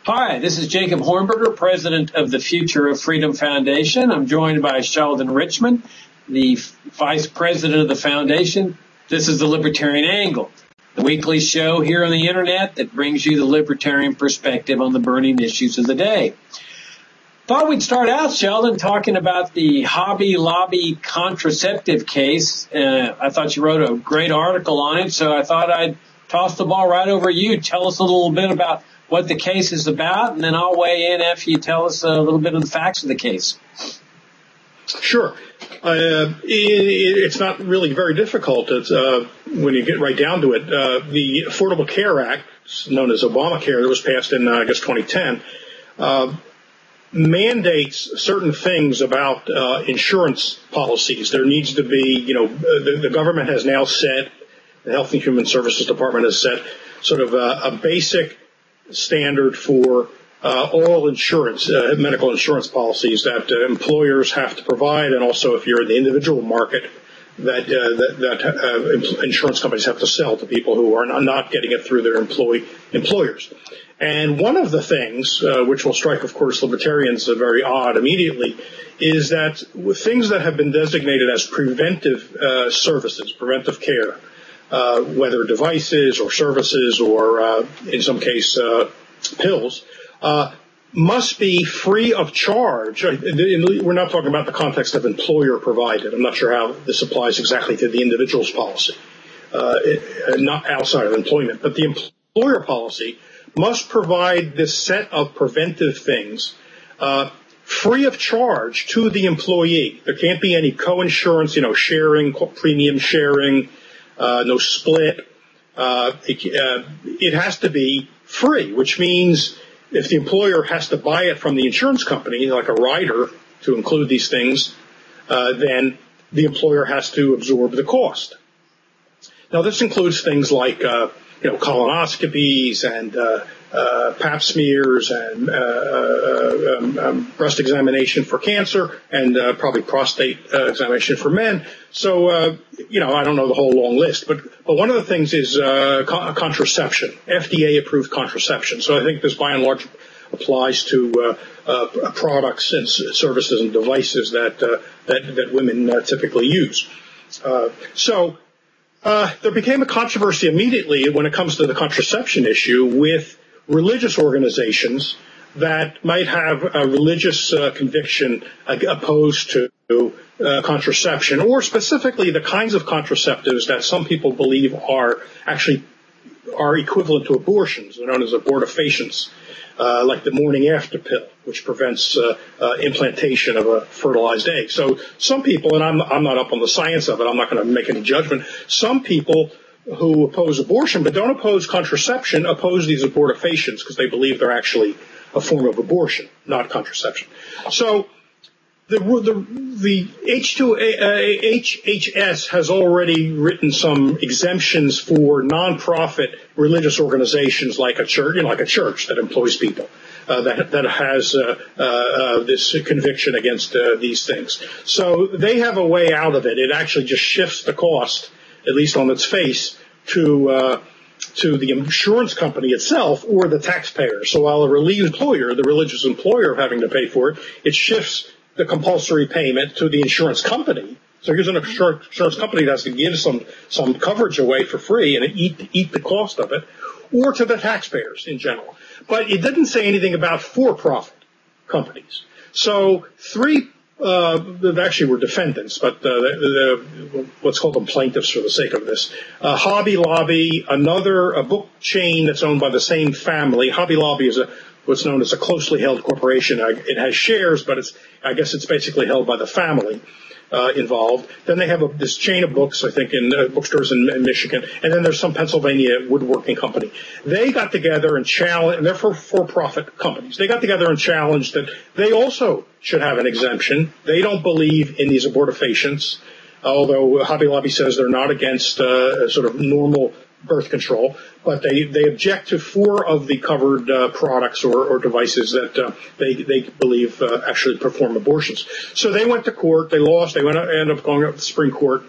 Hi, this is Jacob Hornberger, president of the Future of Freedom Foundation. I'm joined by Sheldon Richmond, the vice president of the foundation. This is the Libertarian Angle, the weekly show here on the internet that brings you the libertarian perspective on the burning issues of the day. Thought we'd start out, Sheldon, talking about the Hobby Lobby contraceptive case. I thought you wrote a great article on it, so I thought I'd toss the ball right over you. Tell us a little bit about what the case is about, and then I'll weigh in after you tell us a little bit of the facts of the case. Sure. It's not really very difficult when you get right down to it. The Affordable Care Act, known as Obamacare, that was passed in, 2010, mandates certain things about insurance policies. There needs to be, the government has now set, the Health and Human Services Department has set sort of a basic standard for all insurance, medical insurance policies that employers have to provide, and also if you're in the individual market, that insurance companies have to sell to people who are not getting it through their employers. And one of the things, which will strike, of course, libertarians very odd immediately, is that things that have been designated as preventive services, preventive care, whether devices or services or, in some case, pills, must be free of charge. We're not talking about the context of employer provided. I'm not sure how this applies exactly to the individual's policy, not outside of employment. But the employer policy must provide this set of preventive things free of charge to the employee. There can't be any co-insurance, sharing, premium sharing, no split. It has to be free, which means if the employer has to buy it from the insurance company, like a rider to include these things, then the employer has to absorb the cost. Now, this includes things like, colonoscopies and pap smears and breast examination for cancer and probably prostate examination for men. So, I don't know the whole long list, but one of the things is contraception, FDA-approved contraception. So I think this, by and large, applies to products and services and devices that women typically use. There became a controversy immediately when it comes to the contraception issue with religious organizations that might have a religious conviction opposed to contraception, or specifically the kinds of contraceptives that some people believe are equivalent to abortions, known as abortifacients, like the morning after pill, which prevents implantation of a fertilized egg. So some people, and I'm not up on the science of it, I'm not going to make any judgment, some people who oppose abortion but don't oppose contraception oppose these abortifacients because they believe they're actually a form of abortion, not contraception. So the HHS has already written some exemptions for nonprofit religious organizations like a church that employs people that has this conviction against these things. So they have a way out of it. It actually just shifts the cost, at least on its face, to the insurance company itself or the taxpayer. So while the religious employer, of having to pay for it, it shifts the compulsory payment to the insurance company. So here's an insurance company that has to give some coverage away for free and eat the cost of it, or to the taxpayers in general. But it didn't say anything about for-profit companies. So three that actually were defendants, but let's call them plaintiffs for the sake of this. Hobby Lobby, a book chain that's owned by the same family. Hobby Lobby is what's known as a closely held corporation. It has shares, but I guess it's basically held by the family involved. Then they have this chain of books, I think, in bookstores in Michigan. And then there's some Pennsylvania woodworking company. They got together and challenged, and they're for-profit companies. They got together and challenged that they also should have an exemption. They don't believe in these abortifacients, although Hobby Lobby says they're not against sort of normal birth control, but they object to 4 of the covered products or devices that they believe actually perform abortions. So they went to court. They lost. They ended up going up to the Supreme Court.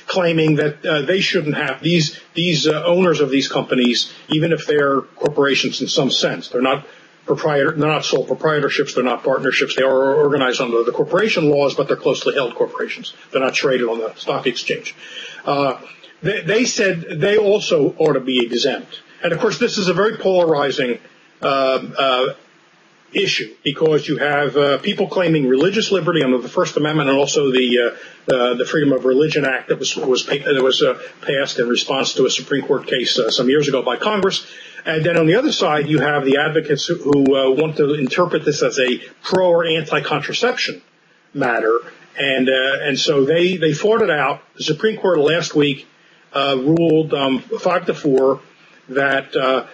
claiming that they shouldn't have these owners of these companies, even if they're corporations in some sense. They're not they're not sole proprietorships, they're not partnerships. They are organized under the corporation laws, but they're closely held corporations. They're not traded on the stock exchange. They said they also ought to be exempt. And of course, this is a very polarizing issue, because you have people claiming religious liberty under the First Amendment, and also the Freedom of Religion Act that was passed in response to a Supreme Court case some years ago by Congress. And then on the other side, you have the advocates who want to interpret this as a pro or anti-contraception matter, and so they fought it out. The Supreme Court last week ruled 5-4 that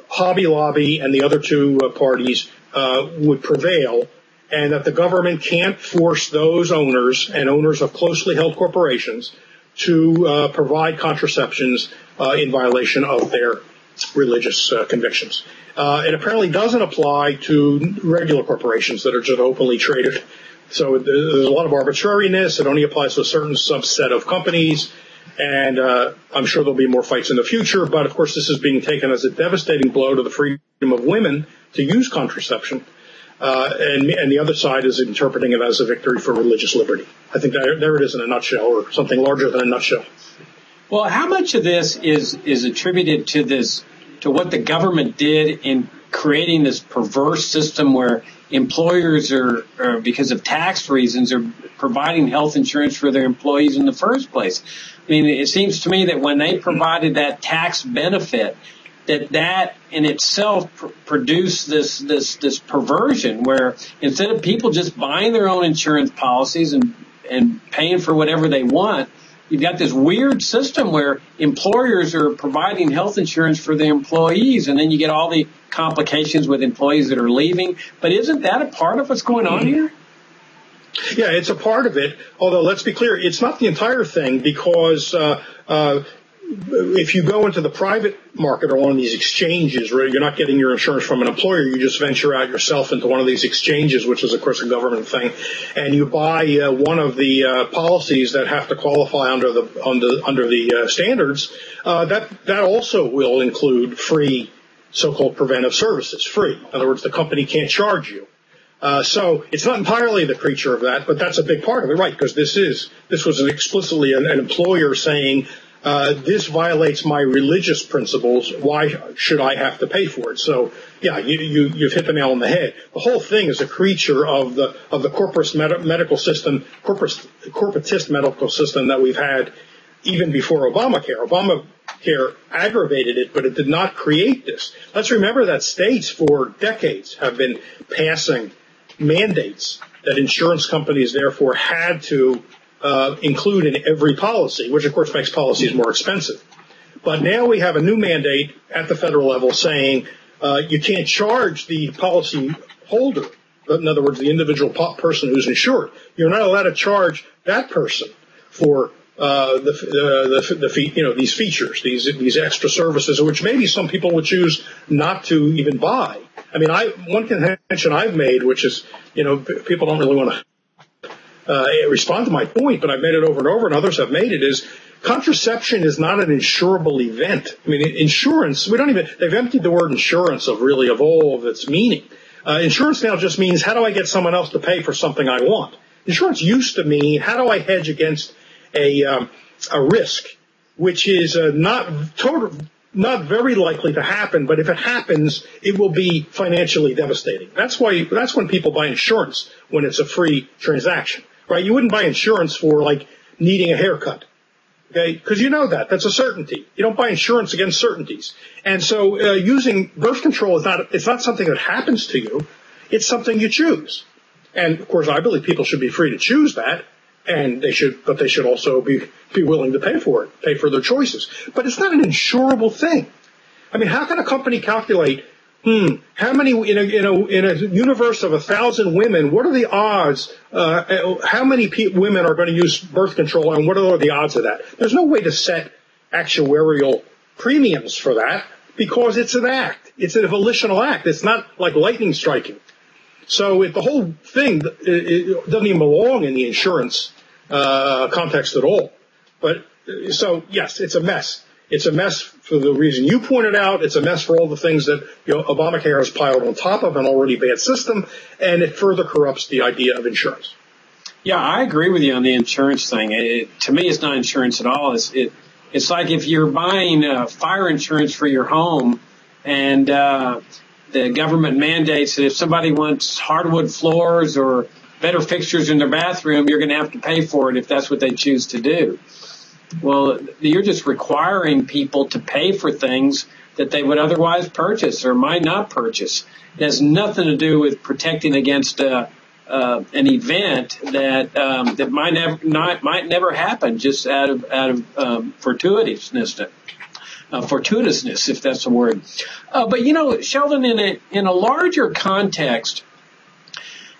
Hobby Lobby and the other two parties would prevail, and that the government can't force those owners and owners of closely held corporations to provide contraceptions in violation of their religious convictions. It apparently doesn't apply to regular corporations that are just openly traded. So there's a lot of arbitrariness. It only applies to a certain subset of companies. And I'm sure there'll be more fights in the future. But, of course, this is being taken as a devastating blow to the freedom of women to use contraception. And the other side is interpreting it as a victory for religious liberty. I think there it is in a nutshell, or something larger than a nutshell. Well, how much of this is attributed to what the government did in creating this perverse system where employers are because of tax reasons, are providing health insurance for their employees in the first place? I mean, it seems to me that when they provided that tax benefit, that in itself produced this perversion where instead of people just buying their own insurance policies and paying for whatever they want, you've got this weird system where employers are providing health insurance for their employees, and then you get all the complications with employees that are leaving. But isn't that a part of what's going on here? Yeah, it's a part of it, although let's be clear, it's not the entire thing, because if you go into the private market or one of these exchanges where you're not getting your insurance from an employer, you just venture out yourself into one of these exchanges, which is, of course, a government thing, and you buy one of the policies that have to qualify under the standards, that also will include free so-called preventive services, free. In other words, the company can't charge you. So it's not entirely the creature of that, but that's a big part of it, right? Because this was explicitly an employer saying, this violates my religious principles. Why should I have to pay for it? So, yeah, you've hit the nail on the head. The whole thing is a creature of the corporatist medical system, corporatist medical system that we've had even before Obamacare. Obamacare aggravated it, but it did not create this. Let's remember that states for decades have been passing mandates that insurance companies therefore had to include in every policy, which of course makes policies more expensive. But now we have a new mandate at the federal level saying you can't charge the policy holder, in other words, the individual person who's insured. You're not allowed to charge that person for these features, these extra services, which maybe some people would choose not to even buy. I mean, one contention I've made, which is, people don't really want to respond to my point, but I've made it over and over, and others have made it, is contraception is not an insurable event. I mean, insurance, they've emptied the word insurance of all of its meaning. Insurance now just means, how do I get someone else to pay for something I want? Insurance used to mean, how do I hedge against a risk, which is not very likely to happen, but if it happens, it will be financially devastating. That's when people buy insurance, when it's a free transaction, right? You wouldn't buy insurance for needing a haircut, okay? Because that's a certainty. You don't buy insurance against certainties. And so using birth control it's not something that happens to you. It's something you choose. And of course, I believe people should be free to choose that. And they should also be willing to pay for it, pay for their choices. But it's not an insurable thing. I mean, how can a company calculate, how many, in a universe of 1,000 women, what are the odds, how many women are going to use birth control, and what are the odds of that? There's no way to set actuarial premiums for that, because it's an act. It's a volitional act. It's not like lightning striking. So the whole thing it doesn't even belong in the insurance context at all. But so, yes, it's a mess. It's a mess for the reason you pointed out. It's a mess for all the things that Obamacare has piled on top of an already bad system, and it further corrupts the idea of insurance. Yeah, I agree with you on the insurance thing. To me, it's not insurance at all. It's like if you're buying fire insurance for your home, and the government mandates that if somebody wants hardwood floors or better fixtures in their bathroom, you're going to have to pay for it if that's what they choose to do. Well, you're just requiring people to pay for things that they would otherwise purchase or might not purchase. It has nothing to do with protecting against an event that might never happen just out of fortuitousness, if that's a word. But Sheldon, in a larger context,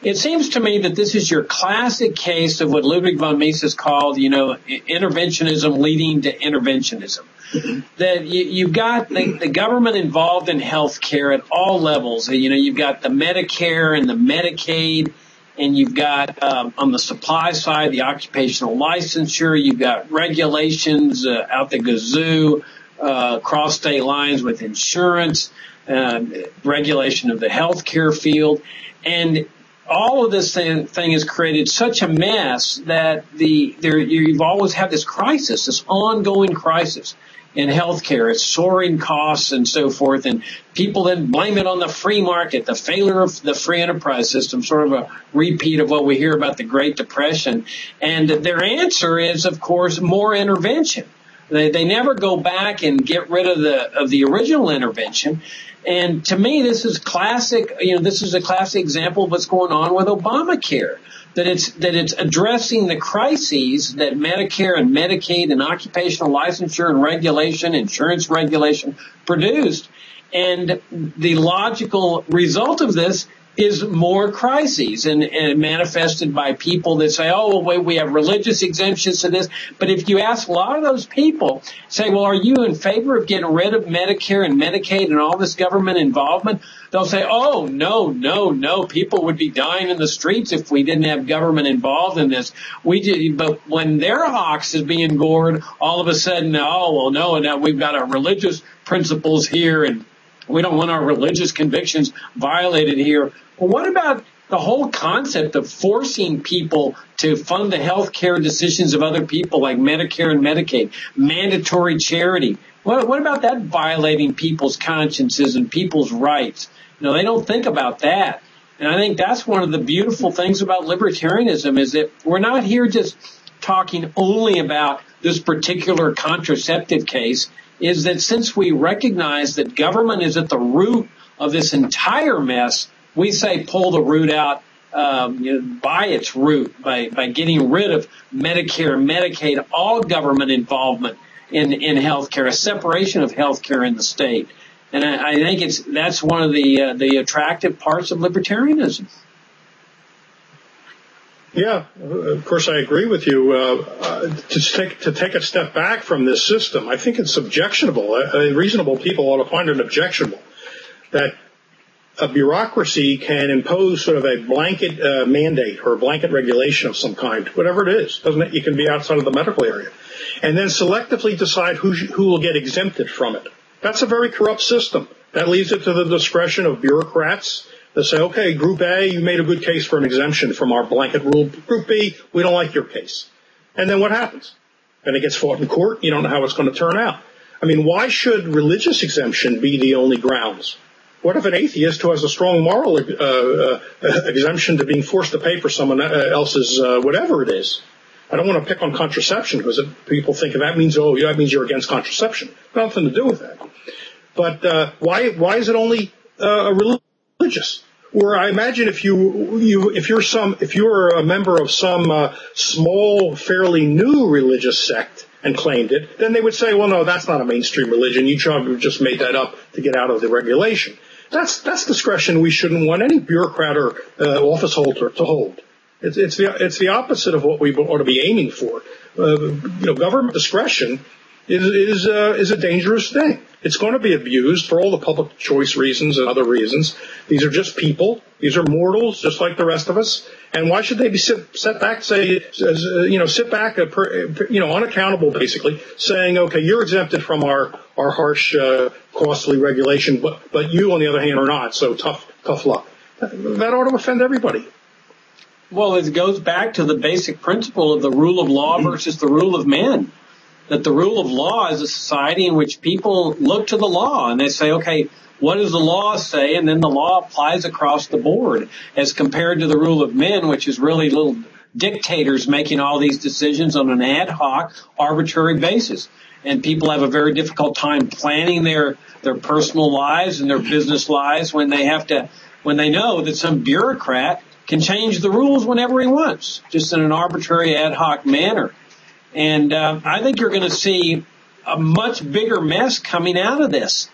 it seems to me that this is your classic case of what Ludwig von Mises called, interventionism leading to interventionism. Mm-hmm. That you've got the government involved in health care at all levels. You've got the Medicare and the Medicaid, and you've got on the supply side the occupational licensure. You've got regulations out the gazoo, cross state lines with insurance, regulation of the health care field, and all of this thing has created such a mess that you've always had this crisis, this ongoing crisis in healthcare. It's soaring costs and so forth, and people then blame it on the free market, the failure of the free enterprise system, sort of a repeat of what we hear about the Great Depression. And their answer is, of course, more intervention. They never go back and get rid of the original intervention. And to me, this is classic. This is a classic example of what's going on with Obamacare. That it's addressing the crises that Medicare and Medicaid and occupational licensure and regulation, insurance regulation produced. And the logical result of this is more crises and manifested by people that say, oh, well, wait, we have religious exemptions to this. But if you ask a lot of those people, say, well, are you in favor of getting rid of Medicare and Medicaid and all this government involvement? They'll say, oh, no. People would be dying in the streets if we didn't have government involved in this. But when their ox is being gored, all of a sudden, no, we've got our religious principles here and we don't want our religious convictions violated here. Well, what about the whole concept of forcing people to fund the health care decisions of other people like Medicare and Medicaid, mandatory charity? What about that violating people's consciences and people's rights? They don't think about that. And I think that's one of the beautiful things about libertarianism is that we're not here just talking only about this particular contraceptive case, is that since we recognize that government is at the root of this entire mess, we say pull the root out by its root, by getting rid of Medicare, Medicaid, all government involvement in healthcare, a separation of healthcare in the state. And I think that's one of the attractive parts of libertarianism. Yeah, of course, I agree with you. To take a step back from this system, I think it's objectionable. Reasonable people ought to find it objectionable that a bureaucracy can impose sort of a blanket mandate or a blanket regulation of some kind, whatever it is. Doesn't it? You can be outside of the medical area, and then selectively decide who will get exempted from it. That's a very corrupt system. That leaves it to the discretion of bureaucrats. They say, okay, Group A, you made a good case for an exemption from our blanket rule. Group B, we don't like your case. And then what happens? Then it gets fought in court. You don't know how it's going to turn out. I mean, why should religious exemption be the only grounds? What if an atheist who has a strong moral exemption to being forced to pay for someone else's whatever it is? I don't want to pick on contraception because people think that means, that means you're against contraception. Nothing to do with that. But why is it only religious? Or I imagine if you're a member of some small, fairly new religious sect and claimed it, then they would say, well, no, that's not a mainstream religion. You just made that up to get out of the regulation. That's discretion we shouldn't want any bureaucrat or office holder to hold. It's the opposite of what we ought to be aiming for. Government discretion is a dangerous thing. It's going to be abused for all the public choice reasons and other reasons. These are just people. These are mortals, just like the rest of us. And why should they be set back, unaccountable, basically, saying, okay, you're exempted from our harsh, costly regulation, but you, on the other hand, are not. So tough luck. That ought to offend everybody. Well, it goes back to the basic principle of the rule of law versus the rule of men. That the rule of law is a society in which people look to the law and they say, okay, what does the law say? And then the law applies across the board, as compared to the rule of men, which is really little dictators making all these decisions on an ad hoc, arbitrary basis. And people have a very difficult time planning their personal lives and their business lives when they know that some bureaucrat can change the rules whenever he wants, just in an arbitrary ad hoc manner. And I think you're going to see a much bigger mess coming out of this,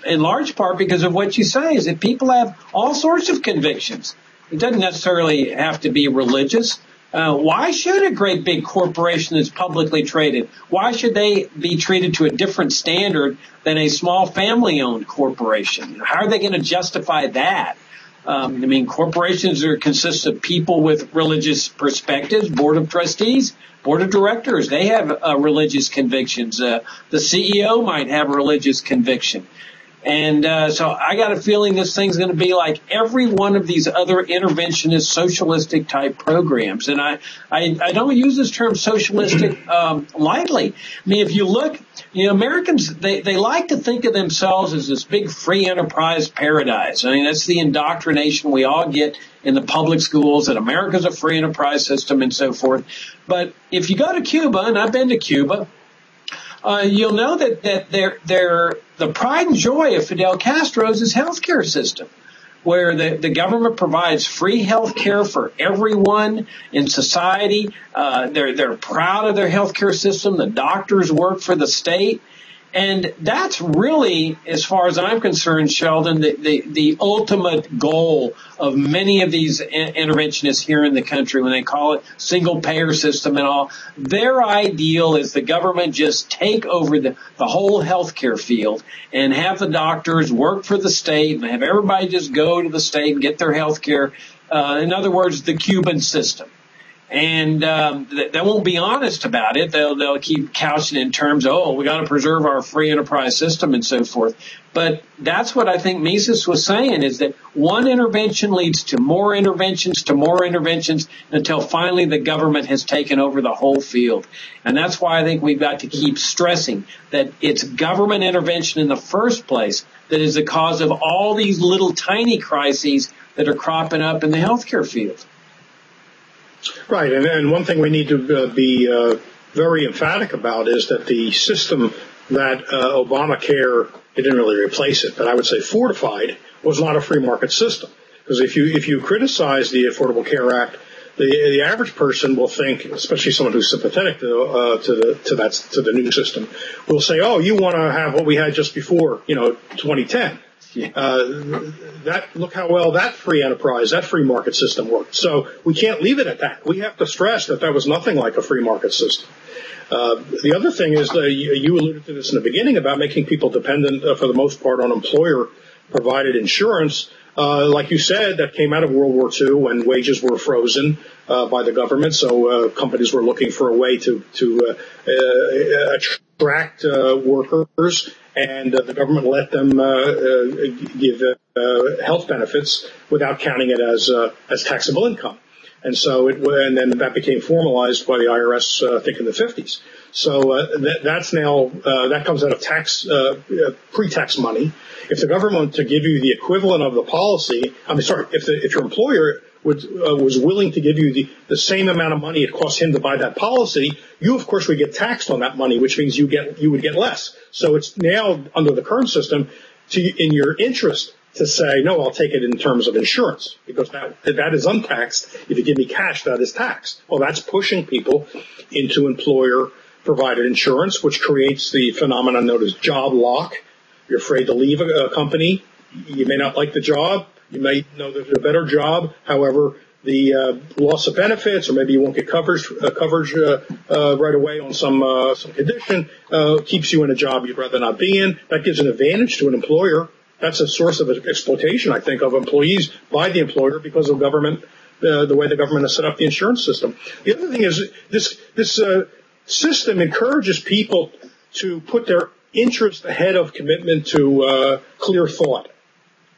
in large part because of what you say, is that people have all sorts of convictions. It doesn't necessarily have to be religious. Why should a great big corporation that's publicly traded, why should they be treated to a different standard than a small family-owned corporation? How are they going to justify that? Corporations consist of people with religious perspectives, board of trustees, board of directors. They have religious convictions. The CEO might have a religious conviction. And so I got a feeling this thing's going to be like every one of these other interventionist socialistic type programs. And I don't use this term socialistic lightly. I mean, if you look, Americans, they like to think of themselves as this big free enterprise paradise. I mean, that's the indoctrination we all get in the public schools, that America's a free enterprise system and so forth. But if you go to Cuba, and I've been to Cuba, you'll know that the pride and joy of Fidel Castro's is healthcare system, where the government provides free health care for everyone in society. They're proud of their healthcare system. The doctors work for the state. And that's really, as far as I'm concerned, Sheldon, the ultimate goal of many of these interventionists here in the country when they call it single payer system and all. Their ideal is the government just take over the whole healthcare field and have the doctors work for the state and have everybody just go to the state and get their health care. In other words, the Cuban system. And they won't be honest about it. They'll keep couching it in terms of, we got to preserve our free enterprise system and so forth. But that's what I think Mises was saying, is that one intervention leads to more interventions until finally the government has taken over the whole field. And that's why I think we've got to keep stressing that it's government intervention in the first place that is the cause of all these little tiny crises that are cropping up in the healthcare field. Right, and one thing we need to be very emphatic about is that the system that Obamacare, it didn't really replace it, but I would say fortified, was not a free market system. Because if you criticize the Affordable Care Act, the average person will think, especially someone who's sympathetic to the new system, will say, oh, you want to have what we had just before, 2010. Look how well that free enterprise, that free market system worked. So we can't leave it at that. We have to stress that was nothing like a free market system. The other thing is, you alluded to this in the beginning about making people dependent, for the most part, on employer-provided insurance. Like you said, that came out of World War II when wages were frozen by the government. So companies were looking for a way to attract workers. And the government let them give health benefits without counting it as taxable income. And so and then that became formalized by the IRS, I think, in the 50s. So that's now that comes out of tax pre-tax money. If the government to give you the equivalent of the policy, if your employer was willing to give you the same amount of money it cost him to buy that policy, you of course would get taxed on that money, which means you would get less. So it's now under the current system in your interest to say, no, I'll take it in terms of insurance, because that is untaxed. If you give me cash, that is taxed. Well, that's pushing people into employer-provided insurance, which creates the phenomenon known as job lock. You're afraid to leave a company. You may not like the job. You may know there's a better job. However, the loss of benefits, or maybe you won't get coverage right away on some condition, keeps you in a job you'd rather not be in. That gives an advantage to an employer. That's a source of exploitation, I think, of employees by the employer because of government the way the government has set up the insurance system. The other thing is this system encourages people to put their interest ahead of commitment to clear thought.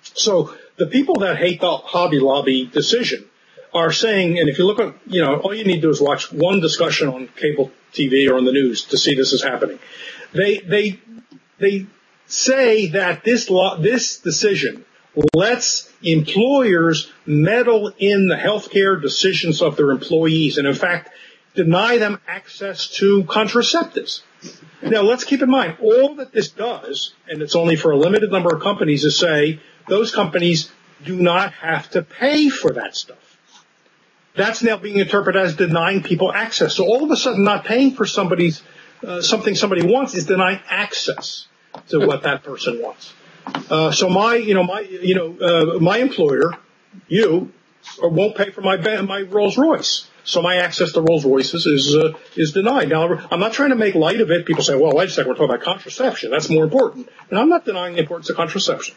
So the people that hate the Hobby Lobby decision are saying, and if you look at, all you need to do is watch one discussion on cable TV or on the news to see this is happening. They say that this decision lets employers meddle in the healthcare decisions of their employees and, in fact, deny them access to contraceptives. Now, let's keep in mind, all that this does, and it's only for a limited number of companies, is say those companies do not have to pay for that stuff. That's now being interpreted as denying people access. So all of a sudden, not paying for something somebody wants is denying access to what that person wants. So my employer, won't pay for my Rolls Royce. So my access to Rolls Royces is denied. Now, I'm not trying to make light of it. People say, well, wait a second, we're talking about contraception. That's more important. And I'm not denying the importance of contraception.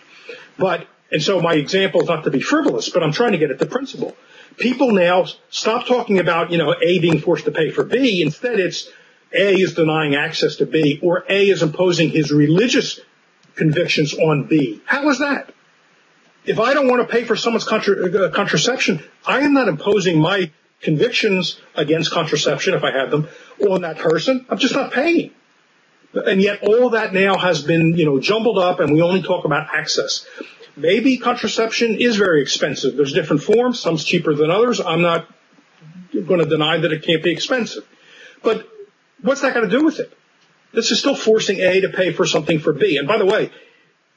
And so my example is not to be frivolous, but I'm trying to get at the principle. People now stop talking about, A being forced to pay for B. Instead, it's A is denying access to B, or A is imposing his religious convictions on B. How is that? If I don't want to pay for someone's contraception, I am not imposing my convictions against contraception, if I have them, on that person. I'm just not paying. And yet all that now has been, jumbled up, and we only talk about access. Maybe contraception is very expensive. There's different forms. Some's cheaper than others. I'm not going to deny that it can't be expensive. But what's that got to do with it? This is still forcing A to pay for something for B. And by the way,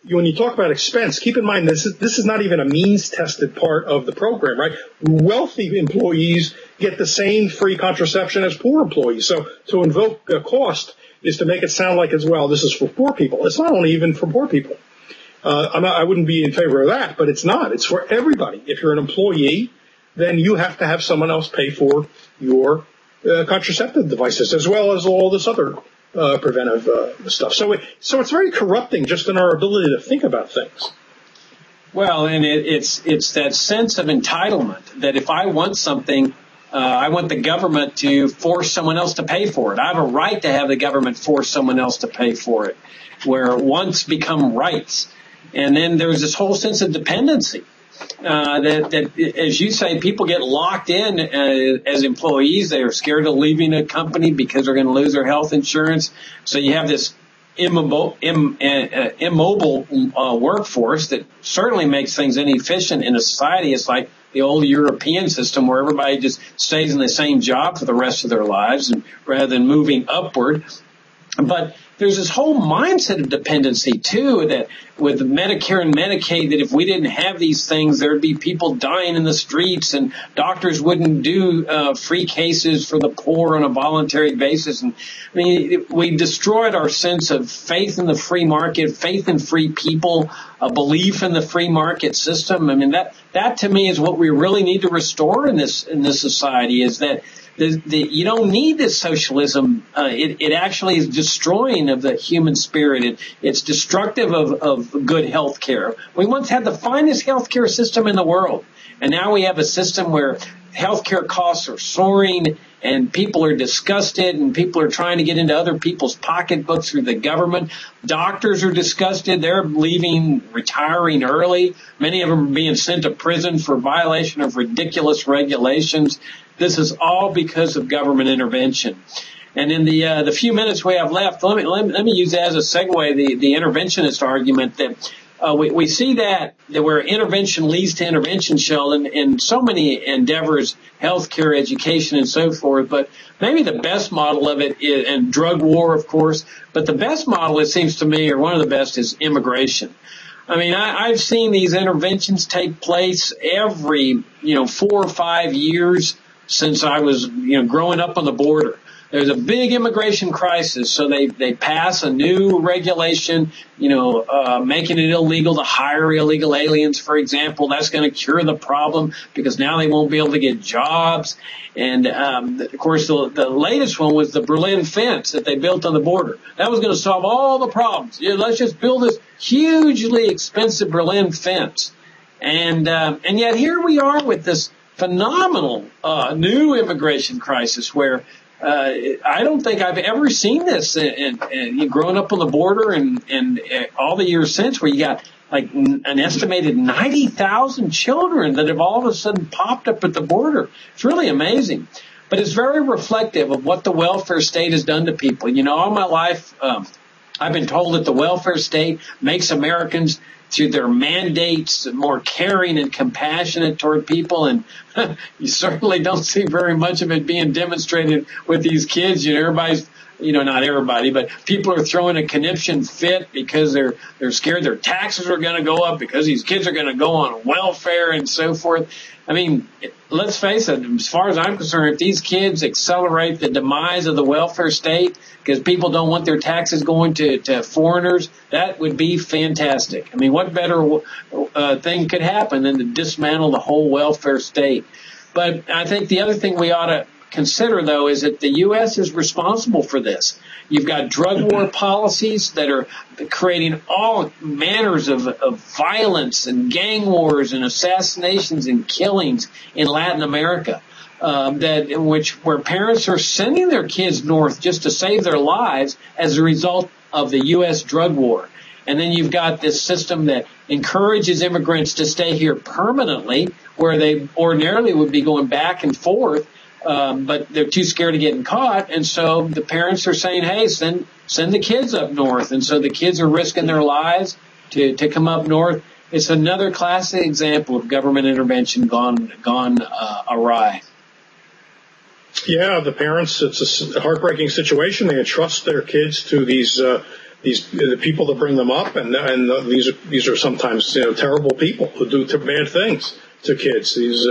when you talk about expense, keep in mind this is not even a means-tested part of the program, right? Wealthy employees get the same free contraception as poor employees. So to invoke a cost is to make it sound like as well, this is for poor people. It's not only even for poor people. I wouldn't be in favor of that, but it's not. It's for everybody. If you're an employee, then you have to have someone else pay for your contraceptive devices, as well as all this other preventive stuff. So it's very corrupting just in our ability to think about things. Well, and it's that sense of entitlement that if I want something, I want the government to force someone else to pay for it. I have a right to have the government force someone else to pay for it, where wants become rights. And then there's this whole sense of dependency that, as you say, people get locked in as employees. They are scared of leaving a company because they're going to lose their health insurance. So you have this immobile workforce that certainly makes things inefficient in a society. It's like the old European system where everybody just stays in the same job for the rest of their lives, and rather than moving upward. But there's this whole mindset of dependency, too, that with Medicare and Medicaid, that if we didn't have these things, there'd be people dying in the streets, and doctors wouldn't do free cases for the poor on a voluntary basis. And I mean, we destroyed our sense of faith in the free market, faith in free people, a belief in the free market system. I mean, that to me is what we really need to restore in this society, is that you don't need this socialism. It actually is destroying of the human spirit. It's destructive of good health care. We once had the finest health care system in the world, and now we have a system where health care costs are soaring, and people are disgusted, and people are trying to get into other people's pocketbooks through the government. Doctors are disgusted. They're retiring early. Many of them are being sent to prison for violation of ridiculous regulations. This is all because of government intervention. And in the few minutes we have left, let me use that as a segue, the interventionist argument that we see that where intervention leads to intervention, Sheldon, in so many endeavors, healthcare, education, and so forth. But maybe the best model of it is, and drug war, of course, but the best model, it seems to me, or one of the best, is immigration. I mean, I've seen these interventions take place every, 4 or 5 years since I was, growing up on the border. There's a big immigration crisis, so they pass a new regulation, making it illegal to hire illegal aliens, for example. That's going to cure the problem because now they won't be able to get jobs. And, of course, the latest one was the Berlin fence that they built on the border. That was going to solve all the problems. Let's just build this hugely expensive Berlin fence. And yet here we are with this phenomenal new immigration crisis where I don't think I've ever seen this. And growing up on the border and all the years since, where you got like an estimated 90,000 children that have all of a sudden popped up at the border. It's really amazing. But it's very reflective of what the welfare state has done to people. You know, all my life, I've been told that the welfare state makes Americans, through their mandates, more caring and compassionate toward people. And you certainly don't see very much of it being demonstrated with these kids. You know, everybody's, you know, not everybody, but people are throwing a conniption fit because they're scared their taxes are going to go up, because these kids are going to go on welfare and so forth. I mean, let's face it, as far as I'm concerned, if these kids accelerate the demise of the welfare state because people don't want their taxes going to foreigners, that would be fantastic. I mean, what better thing could happen than to dismantle the whole welfare state? But I think the other thing we ought to consider, though, is that the U.S. is responsible for this. You've got drug war policies that are creating all manners of violence and gang wars and assassinations and killings in Latin America, where parents are sending their kids north just to save their lives as a result of the U.S. drug war. And then you've got this system that encourages immigrants to stay here permanently, where they ordinarily would be going back and forth. But they're too scared of getting caught, and so the parents are saying, "Hey, send the kids up north." And so the kids are risking their lives to come up north. It's another classic example of government intervention gone awry. Yeah, the parents, it's a heartbreaking situation. They entrust their kids to the people that bring them up, and these are sometimes, you know, terrible people who do bad things to kids. These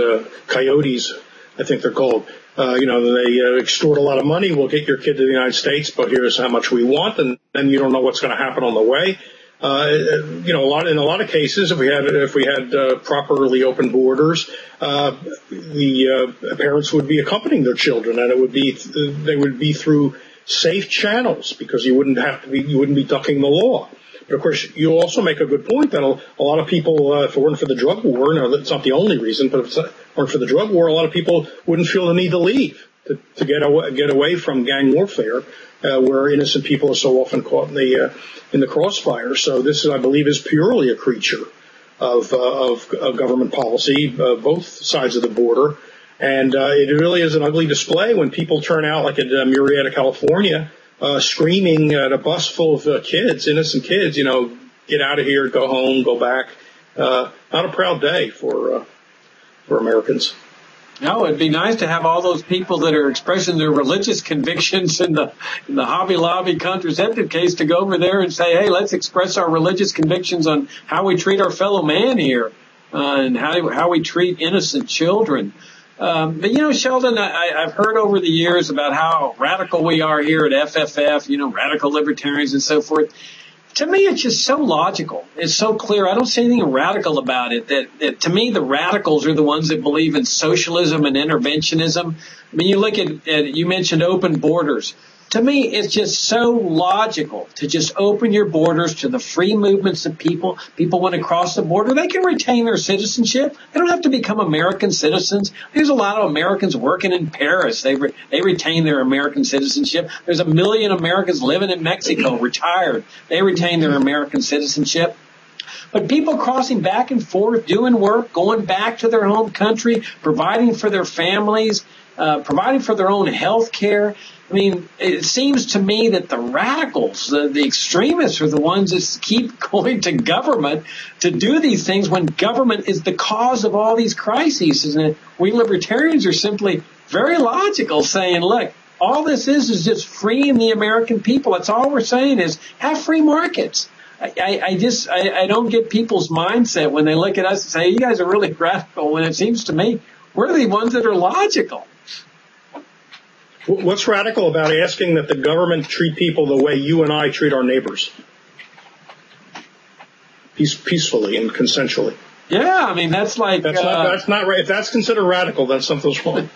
coyotes, I think they're called. They extort a lot of money. We'll get your kid to the United States, but here's how much we want, and then you don't know what's going to happen on the way. In a lot of cases, if we had properly open borders, the parents would be accompanying their children, and they would be through safe channels, because you wouldn't be ducking the law. But of course, you also make a good point that a lot of people, if it weren't for the drug war, no, that's not the only reason, but if it weren't for the drug war, a lot of people wouldn't feel the need to leave to get away from gang warfare, where innocent people are so often caught in the crossfire. So this, I believe, is purely a creature of government policy, both sides of the border, and it really is an ugly display when people turn out, like at Murrieta, California, screaming at a bus full of kids, innocent kids, you know, get out of here, go home, go back. Not a proud day for Americans. No, it'd be nice to have all those people that are expressing their religious convictions in the Hobby Lobby contraceptive case to go over there and say, hey, let's express our religious convictions on how we treat our fellow man here, and how we treat innocent children. But, you know, Sheldon, I've heard over the years about how radical we are here at FFF, you know, radical libertarians and so forth. To me, it's just so logical. It's so clear. I don't see anything radical about it. That to me, the radicals are the ones that believe in socialism and interventionism. I mean, you look at you mentioned open borders. To me, it's just so logical to just open your borders to the free movements of people. People want to cross the border. They can retain their citizenship. They don't have to become American citizens. There's a lot of Americans working in Paris. They retain their American citizenship. There's 1 million Americans living in Mexico, retired. They retain their American citizenship. But people crossing back and forth, doing work, going back to their home country, providing for their families, providing for their own health care. I mean, it seems to me that the radicals, the extremists, are the ones that keep going to government to do these things when government is the cause of all these crises. And we libertarians are simply very logical, saying, look, all this is just freeing the American people. That's all we're saying is have free markets. I don't get people's mindset when they look at us and say, you guys are really radical, when it seems to me we're the ones that are logical. What's radical about asking that the government treat people the way you and I treat our neighbors? Peacefully and consensually. Yeah, I mean, that's like... That's not right. If that's considered radical, then something's wrong.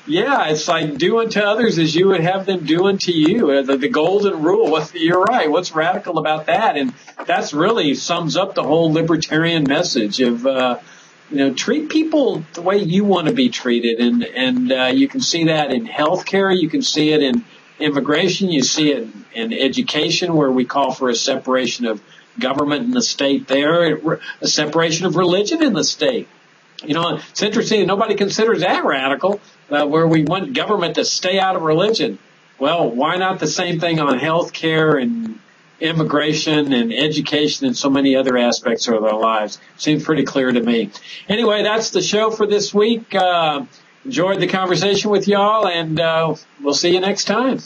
Yeah, it's like do unto others as you would have them do unto you. The golden rule. You're right. What's radical about that? And that's really sums up the whole libertarian message of... treat people the way you want to be treated. And you can see that in healthcare. You can see it in immigration. You see it in education, where we call for a separation of government and the state there, a separation of religion in the state. It's interesting. Nobody considers that radical, where we want government to stay out of religion. Well, why not the same thing on healthcare and immigration and education and so many other aspects of our lives? Seems pretty clear to me. Anyway, that's the show for this week. Enjoyed the conversation with y'all, and we'll see you next time.